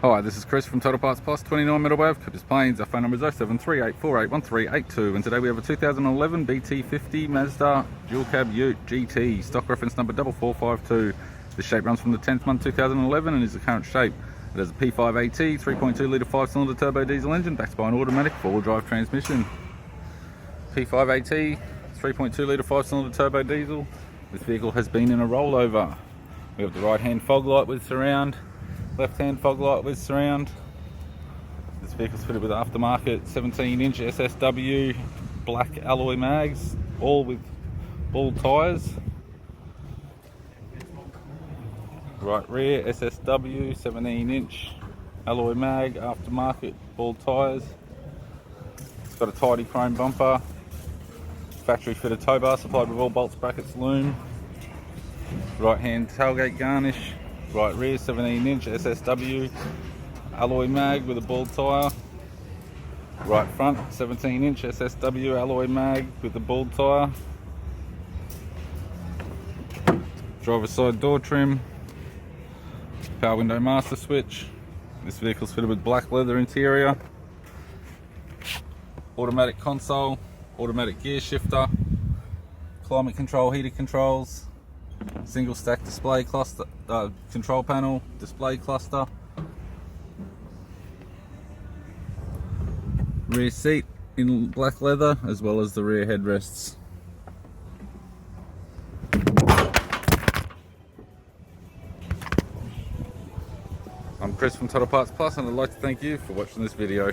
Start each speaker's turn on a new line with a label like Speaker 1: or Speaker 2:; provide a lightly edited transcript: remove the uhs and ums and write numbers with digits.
Speaker 1: Hi, this is Chris from Total Parts Plus, 29 Meadow Ave, Coopers Plains. Our phone number is 0738481382, and today we have a 2011 BT-50 Mazda Dual Cab Ute GT, stock reference number 4452. This shape runs from the 10th month 2011 and is the current shape. It has a P5 AT, 3.2 litre 5-cylinder turbo diesel engine backed by an automatic 4-wheel-drive transmission. P5 AT, 3.2 litre 5-cylinder turbo diesel. This vehicle has been in a rollover. We have the right-hand fog light with surround, left-hand fog light with surround. This vehicle is fitted with aftermarket 17-inch SSW black alloy mags, all with ball tyres. Right rear SSW 17-inch alloy mag, aftermarket ball tyres. It's got a tidy chrome bumper, factory fitted tow bar supplied with all bolts, brackets, loom. Right hand tailgate garnish. Right rear 17-inch SSW alloy mag with a ball tyre. Right front 17-inch SSW alloy mag with a ball tyre. Driver's side door trim. Power window master switch. This vehicle is fitted with black leather interior. Automatic console. Automatic gear shifter. Climate control, heated controls. Single stack display cluster, control panel, display cluster. Rear seat in black leather, as well as the rear headrests. I'm Chris from Total Parts Plus, and I'd like to thank you for watching this video.